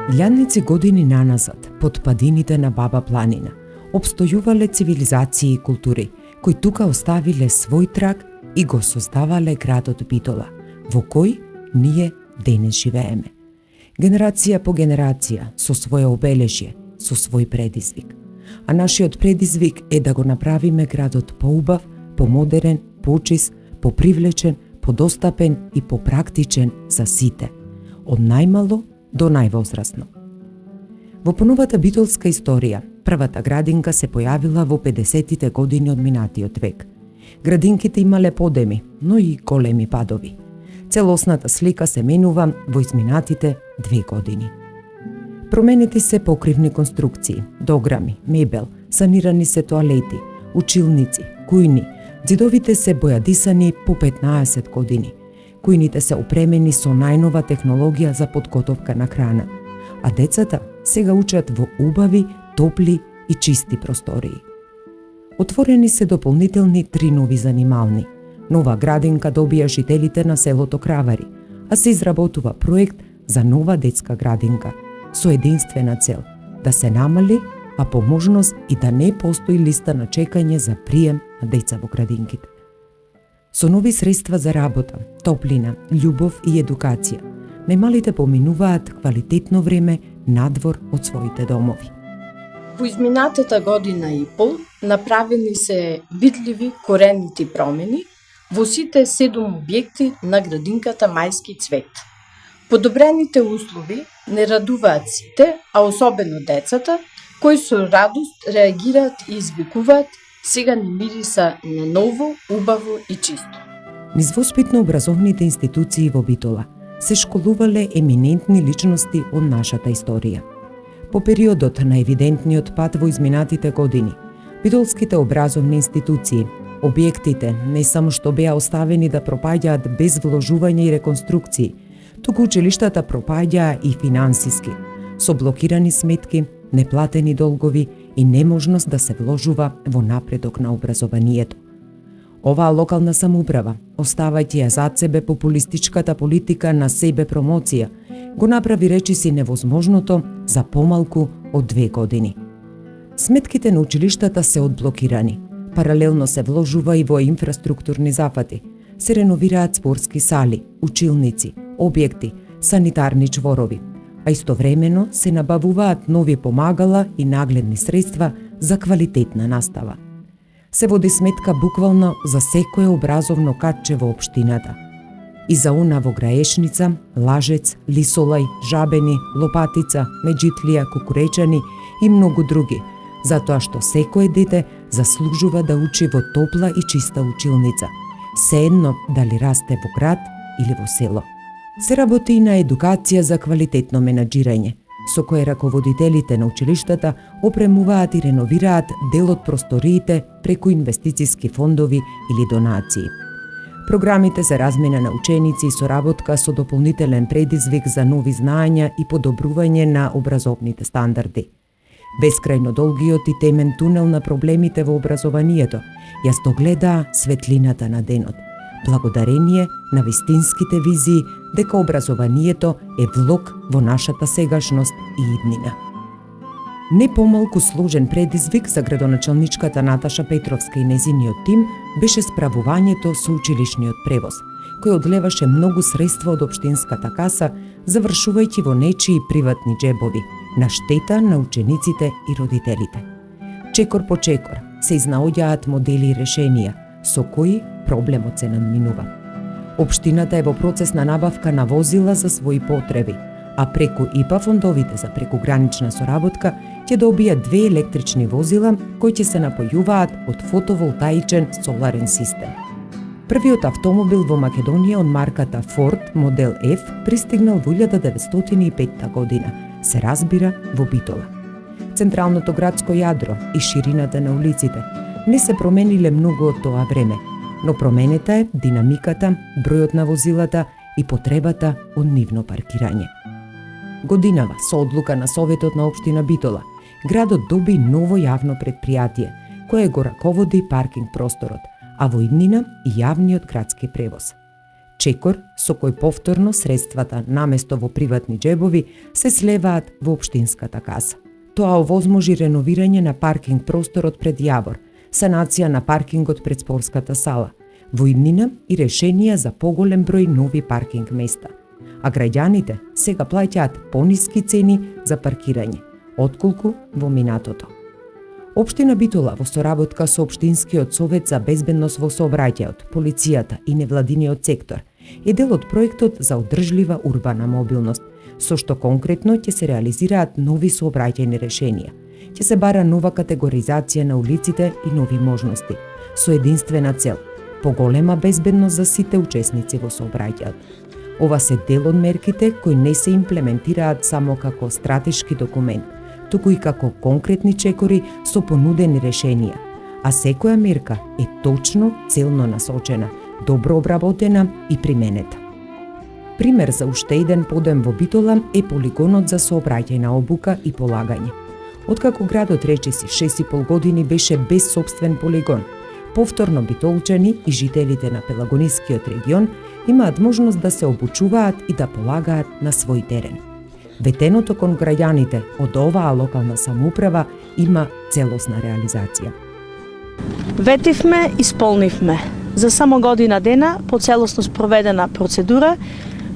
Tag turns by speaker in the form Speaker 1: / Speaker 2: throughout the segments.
Speaker 1: Илјадници години наназад, под падините на Баба планина, обстојувале цивилизации и култури, кои тука оставиле свој траг и го создавале градот Битола, во кој ние денес живееме. Генерација по генерација, со своје обележје, со свој предизвик. А нашиот предизвик е да го направиме градот поубав, помодерен, почист, попривлечен, подостапен и попрактичен за сите, од најмало до највозрасно. Во поновата битолска историја, првата градинка се појавила во 50-тите години од минатиот век. Градинките имале подеми, но и големи падови. Целосната слика се менува во изминатите 2 години. Променети се покривни конструкции, дограми, мебел, санирани се тоалети, училници, кујни, ѕидовите се бојадисани по 15 години. Кујните се опремени со најнова технологија за подготовка на храна, а децата сега учат во убави, топли и чисти простории. Отворени се дополнителни 3 нови занимални. Нова градинка добија жителите на селото Кравари, а се изработува проект за нова детска градинка, со единствена цел да се намали, а по можност и да не постои листа на чекање за прием на деца во градинките. Со нови средства за работа, топлина, љубов и едукација, најмалите поминуваат квалитетно време надвор од своите домови.
Speaker 2: Во изминатата година и пол направени се видливи коренити промени во сите 7 објекти на градинката Мајски цвет. Подобрените услови не радуваат сите, а особено децата, кои со радост реагираат и извикуваат сега ни мириса на ново, убаво и чисто.
Speaker 1: Низ воспитно-образовните институции во Битола се школувале еминентни личности од нашата историја. По периодот на евидентниот пат во изминатите години, битолските образовни институции, објектите не само што беа оставени да пропаѓаат без вложување и реконструкции, туку училиштата пропаѓаа и финансиски, со блокирани сметки, неплатени долгови и неможност да се вложува во напредок на образованието. Оваа локална самоуправа, оставајќи ја зад себе популистичката политика на себе промоција, го направи речиси невозможното за помалку од 2 години. Сметките на училиштата се одблокирани, паралелно се вложува и во инфраструктурни зафати, се реновираат спортски сали, училници, објекти, санитарни чворови, а истовремено се набавуваат нови помагала и нагледни средства за квалитетна настава. Се води сметка буквално за секое образовно катче во општината. И за уна во Граешница, Лажец, Лисолај, Жабени, Лопатица, Меджитлија, Кукуречани и многу други, затоа што секое дете заслужува да учи во топла и чиста училница, сеедно дали расте во град или во село. Се работи и на едукација за квалитетно менаџирање, со кое раководителите на училиштата опремуваат и реновираат дел од просториите преку инвестициски фондови или донации. Програмите за размена на ученици и соработка со дополнителен предизвик за нови знаења и подобрување на образовните стандарди. Бескрајно долгиот и темен тунел на проблемите во образованието јас догледаа светлината на денот, благодарение на вистинските визии дека образованието е влог во нашата сегашност и иднина. Не помалку сложен предизвик за градоначалничката Наташа Петровска и незиниот тим беше справувањето со училишниот превоз, кој одлеваше многу средства од општинската каса, завршувајќи во нечии приватни џебови, на штета на учениците и родителите. Чекор по чекор се изнаоѓаат модели и решенија, со кои проблемот се надминува. Општината е во процес на набавка на возила за своји потреби, а преку ИПА фондовите за прекугранична соработка ќе добија 2 електрични возила кои ќе се напојуваат од фотоволтаичен соларен систем. Првиот автомобил во Македонија од марката Ford модел F пристигнал во 1905 година, се разбира во Битола. Централното градско јадро и ширината на улиците не се промениле многу од тоа време, но променета е динамиката, бројот на возилата и потребата од нивно паркирање. Годинава, со одлука на Советот на општина Битола, градот доби ново јавно предпријатие, кое го раководи паркинг просторот, а во иднина и јавниот градски превоз. чекор со кој повторно средствата наместо во приватни џебови се слеваат во општинската каса. Тоа овозможи реновирање на паркинг просторот пред Јавор, санација на паркингот пред спортската сала, во иднина и решенија за поголем број нови паркинг места. А граѓаните сега плаќаат пониски цени за паркирање, отколку во минатото. Општина Битола во соработка со Општинскиот совет за безбедност во сообраќајот, полицијата и невладиниот сектор е дел од проектот за одржлива урбана мобилност, со што конкретно ќе се реализираат нови сообраќајни решенија. Ќе се бара нова категоризација на улиците и нови можности, со единствена цел – поголема безбедност за сите учесници во сообраќајот. Ова се дел од мерките кои не се имплементираат само како стратешки документ, туку и како конкретни чекори со понудени решенија, а секоја мерка е точно целно насочена, добро обработена и применета. Пример за уште еден подем во Битола е полигонот за сообраќајна обука и полагање. Откако градот речиси 6,5 години беше без собствен полигон, повторно битолчани и жителите на Пелагонискиот регион имаат можност да се обучуваат и да полагаат на свој терен. Ветеното кон граѓаните од оваа локална самоуправа има целосна реализација.
Speaker 3: Ветивме, исполнивме. За само година дена, по целосно спроведена процедура,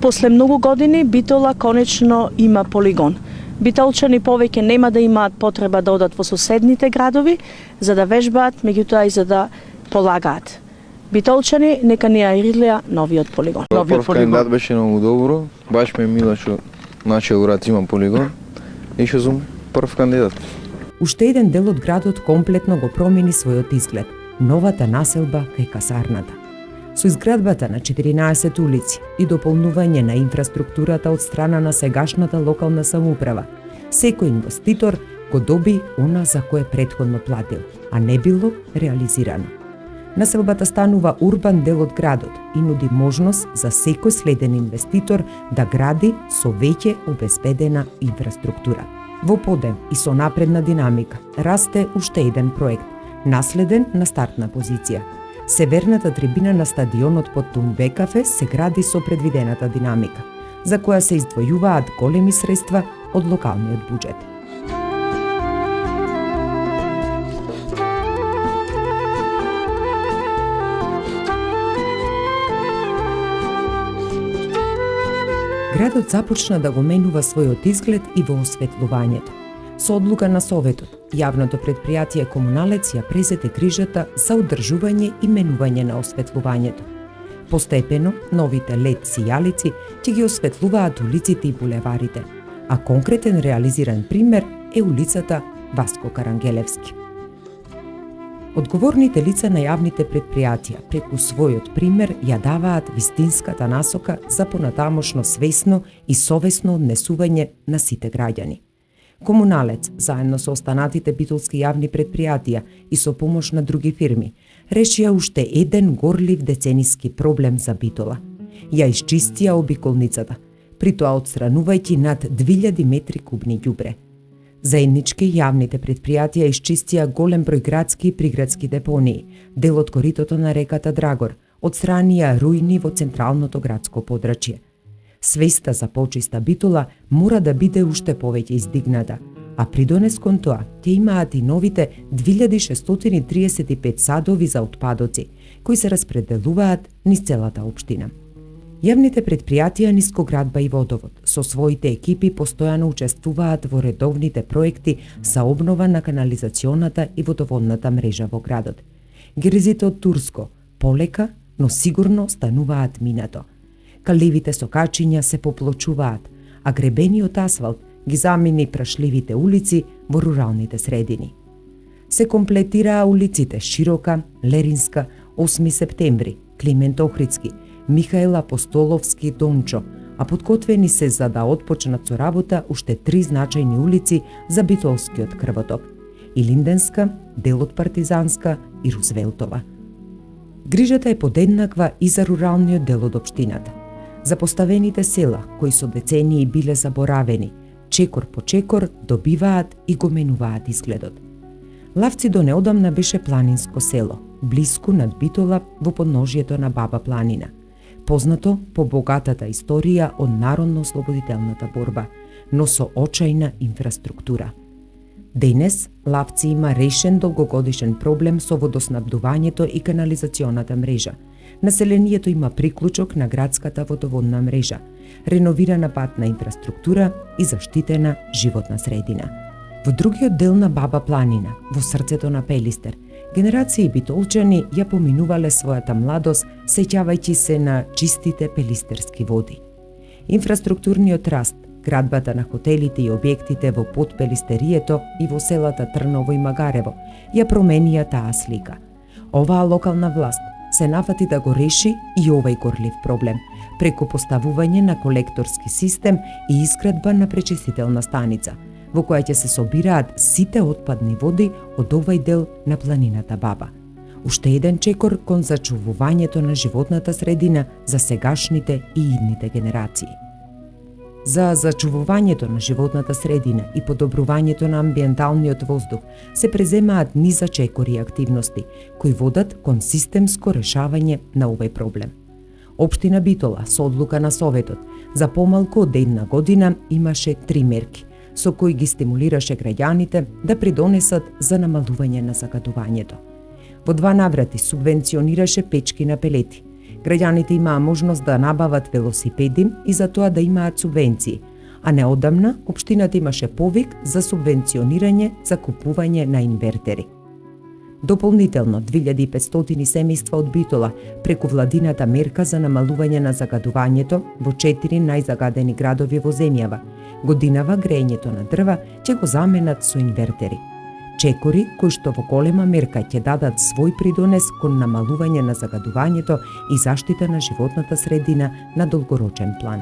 Speaker 3: после многу години Битола конечно има полигон. Битолчани повеќе нема да имаат потреба да одат во соседните градови за да вежбаат, меѓутоа и за да полагаат. Битолчани нека ни ја новиот полигон.
Speaker 4: Прв кандидат беше многу добро, баш ме мила што нашиот град има полигон и што сум прв кандидат.
Speaker 1: Уште еден дел од градот комплетно го промени својот изглед – новата населба кај касарната. Со изградбата на 14 улици и дополнување на инфраструктурата од страна на сегашната локална самоуправа, секој инвеститор го доби она за кое претходно платил, а не било реализирано. Населбата станува урбан дел од градот и нуди можност за секој следен инвеститор да гради со веќе обезбедена инфраструктура. Во подем и со напредна динамика расте уште еден проект, наследен на стартна позиција. Северната трибина на стадионот под Тумбе кафе се гради со предвидената динамика, за која се издвојуваат големи средства од локалниот буџет. Градот започна да го менува својот изглед и во осветлувањето. Со одлука на Советот, јавното предпријатие Комуналец ја презете грижата за одржување и менување на осветлувањето. Постепено, новите LED сијалици ќе ги осветлуваат улиците и булеварите, а конкретен реализиран пример е улицата Васко Карангелевски. Одговорните лица на јавните предпријатија преку својот пример ја даваат вистинската насока за понатамошно свесно и совесно однесување на сите граѓани. Комуналец, заедно со останатите битолски јавни предпријатија и со помош на други фирми, решија уште еден горлив децениски проблем за Битола. Ја исчистија обиколницата, при тоа отстранувајќи над 2000 метри кубни ѓубре. Заеднички јавните предпријатија исчистија голем број градски и приградски депонии, дел од коритото на реката Драгор, отстранија руини во централното градско подрачје. Свеста за почиста Битола мора да биде уште повеќе издигната, а придонес кон тоа ќе имаат и новите 2635 садови за отпадоци, кои се распределуваат низ целата општина. Јавните предпријатија Нискоградба и Водовод со своите екипи постојано учествуваат во редовните проекти за обнова на канализационата и водоводната мрежа во градот. Гризите од Турско полека, но сигурно стануваат минато. Каливите со качиња се поплочуваат, а гребениот асфалт ги замени прашливите улици во руралните средини. Се комплетираа улиците Широка, Леринска, 8 септември, Климент Охридски, Михаил Апостоловски, Дончо, а подготвени се за да отпочнат со работа уште 3 значајни улици за битолскиот крвоток – Илинденска, дел од Партизанска и Рузвелтова. Грижата е подеднаква и за руралниот дел од општината. Запоставените села, кои со децении биле заборавени, чекор по чекор добиваат и го менуваат изгледот. Лавци до неодамна беше планинско село, блиску над Битола во подножието на Баба планина. познато по богатата историја од народно-ослободителната борба, но со очајна инфраструктура. Денес, Лавци има решен долгогодишен проблем со водоснабдувањето и канализационата мрежа. Населението има приклучок на градската водоводна мрежа, реновирана патна инфраструктура и заштитена животна средина. Во другиот дел на Баба планина, во срцето на Пелистер, генерации битолчани ја поминувале својата младост, сеќавајќи се на чистите пелистерски води. Инфраструктурниот раст, градбата на хотелите и објектите во подпелистерието и во селата Трново и Магарево ја променија таа слика. Оваа локална власт се нафати да го реши и овај горлив проблем преку поставување на колекторски систем и изградба на пречистителна станица, во која ќе се собираат сите отпадни води од овај дел на планината Баба. Уште еден чекор кон зачувувањето на животната средина за сегашните и идните генерации. За зачувувањето на животната средина и подобрувањето на амбиенталниот воздух се преземаат низа чекори и активности кои водат кон системско решавање на овој проблем. Општина Битола со одлука на Советот за помалку од една година имаше 3 мерки со кои ги стимулираше граѓаните да придонесат за намалување на загадувањето. Во 2 наврати субвенционираше печки на пелети. Граѓаните имаа можност да набават велосипеди и за тоа да имаат субвенции, а неодамна општината имаше повик за субвенционирање за купување на инвертери. Дополнително 2500 семејства од Битола преку владината мерка за намалување на загадувањето во 4 најзагадени градови во земјава, годинава грејењето на дрва ќе го заменат со инвертери. Чекори кои што во голема мерка ќе дадат свој придонес кон намалување на загадувањето и заштита на животната средина на долгорочен план.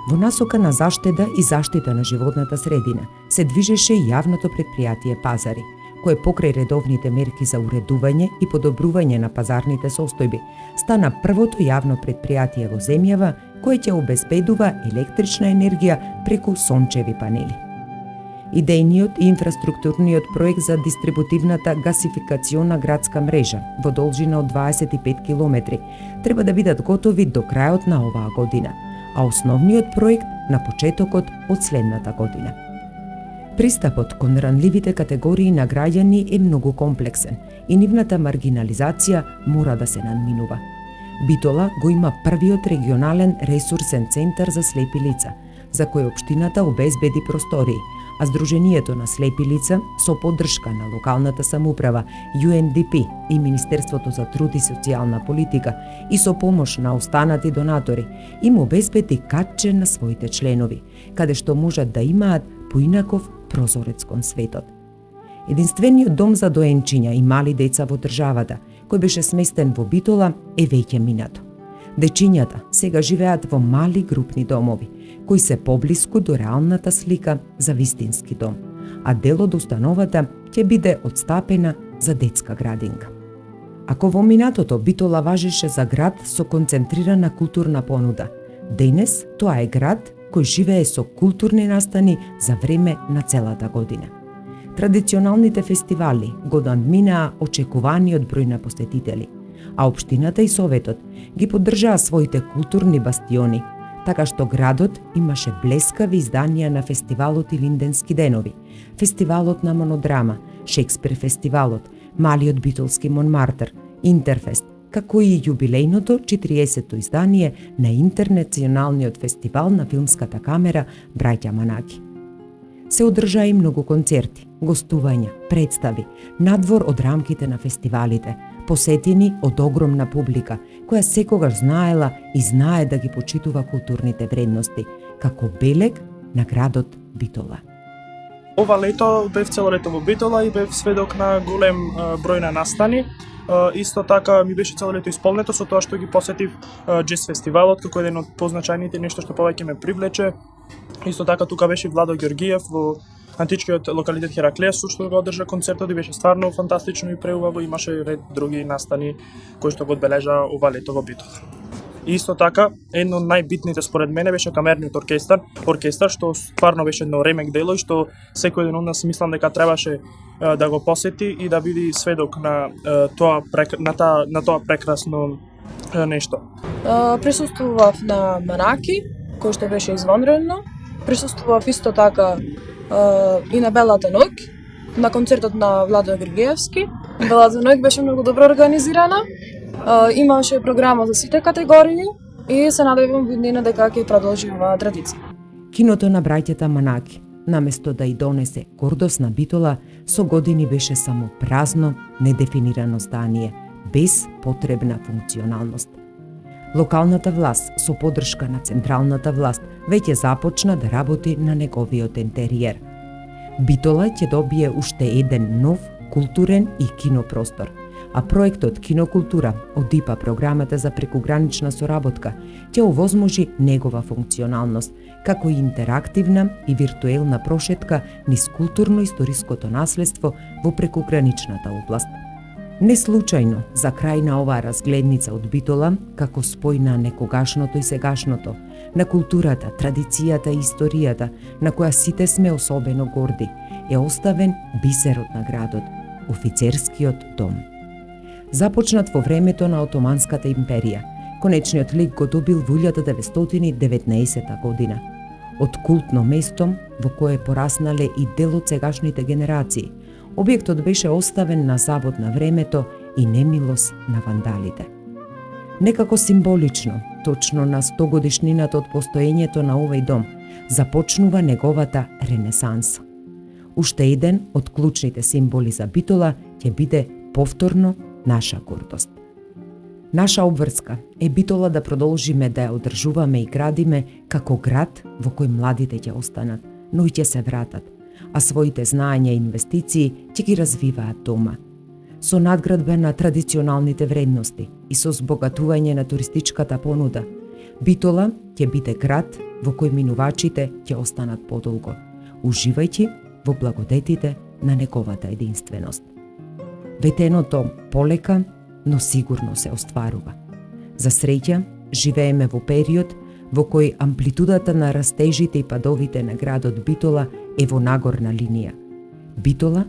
Speaker 1: Во насока на заштеда и заштита на животната средина се движеше и јавното претпријатие Пазари, кое покрај редовните мерки за уредување и подобрување на пазарните состојби, стана првото јавно претпријатие во земјава кое ќе обезбедува електрична енергија преку сончеви панели. Идејниот и инфраструктурниот проект за дистрибутивната гасификациона градска мрежа во должина од 25 км треба да бидат готови до крајот на оваа година, а основниот проект на почетокот од следната година. Пристапот кон ранливите категории на граѓани е многу комплексен и нивната маргинализација мора да се надминува. Битола го има првиот регионален ресурсен центар за слепи лица, за кој општината обезбеди простории, а Сдруженијето на слепи лица со поддршка на локалната самоуправа, UNDP и Министерството за труд и социјална политика и со помош на останати донатори им обезбеди катче на своите членови, каде што можат да имаат поинаков прозорец кон светот. Единствениот дом за доенчиња и мали деца во државата, кој беше сместен во Битола, е веќе минато. Дечињата сега живеат во мали групни домови, кои се поблиску до реалната слика за вистински дом, а дел од установата ќе биде одстапена за детска градинка. Ако во минатото Битола важеше за град со концентрирана културна понуда, денес тоа е град кој живее со културни настани за време на целата година. Традиционалните фестивали го надминаа очекуваниот број на посетители, а општината и Советот ги поддржаа своите културни бастиони, така што градот имаше блескави изданија на фестивалот Илинденски денови, фестивалот на монодрама, Шекспир фестивалот, Малиот битолски Монмартр, Интерфест, како и јубилејното 40-то издание на Интернационалниот фестивал на филмската камера Браќа Манаки. Се одржаа и многу концерти, гостувања, представи, надвор од рамките на фестивалите, посетени од огромна публика, која секогаш знаела и знае да ги почитува културните вредности, како белег на градот Битола.
Speaker 5: Ова лето бев цело лето во Битола и бев сведок на голем број на настани. Исто така ми беше цело лето исполнето со тоа што ги посетив джез фестивалот како еден од позначајните нешто што повеќе ме привлече. Исто така тука беше Владо Ѓоргиев во античкиот локалитет Хераклеас, што го одржа концертот и беше стварно фантастично и преубаво, имаше ред други настани кои што го одбележа ова лето во Битола. Исто така, едно од најбитните според мене беше камерниот оркестар што стварно беше едно ремек дело и што секој ден од нас мислам дека требаше да го посети и да биде сведок на тоа прекрасно нешто.
Speaker 6: Присуствував на Манаки, кој што беше извонредно. Присуствував исто така и на Белата ноќ, на концертот на Владо Григиевски. Белата ноќ беше многу добро организирана. Имаше програма за сите категории и се надевам во иднина дека ќе продолжи оваа традиција.
Speaker 1: Киното на браќата Манаки, наместо да и донесе гордост на Битола, со години беше само празно, недефинирано здание, без потребна функционалност. Локалната власт, со поддршка на централната власт, веќе започна да работи на неговиот интериер. Битола ќе добие уште еден нов културен и кинопростор, а проектот Кинокултура од ИПА програмата за прекугранична соработка ќе овозможи негова функционалност како интерактивна и виртуелна прошетка низ културно-историското наследство во прекуграничната област. Не случајно, за крај на оваа разгледница од Битола, како спој на некогашното и сегашното, на културата, традицијата и историјата, на која сите сме особено горди, е оставен бисерот на градот, офицерскиот дом. Започнат во времето на Отоманската империја, конечниот лик го добил во 1919 година. Од култно место, во кое пораснале и дел од сегашните генерации, објектот беше оставен на завод на времето и немилост на вандалите. Некако символично, точно на 100 годишнината од постоењето на овој дом, започнува неговата ренесанса. Уште еден од клучните символи за Битола ќе биде повторно наша гордост. Наша обврска е Битола да продолжиме да ја одржуваме и градиме како град во кој младите ќе останат, но и ќе се вратат, а своите знаења и инвестиции ќе ги развиваат дома. Со надградба на традиционалните вредности и со збогатување на туристичката понуда, Битола ќе биде град во кој минувачите ќе останат подолго, уживајќи во благодетите на неговата единственост. Ветеното полека, но сигурно се остварува. За среќа, живееме во период во кој амплитудата на растежите и падовите на градот Битола е во нагорна линија. Битола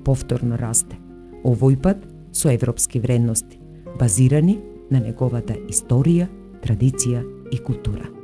Speaker 1: повторно расте, овој пат со европски вредности, базирани на неговата историја, традиција и култура.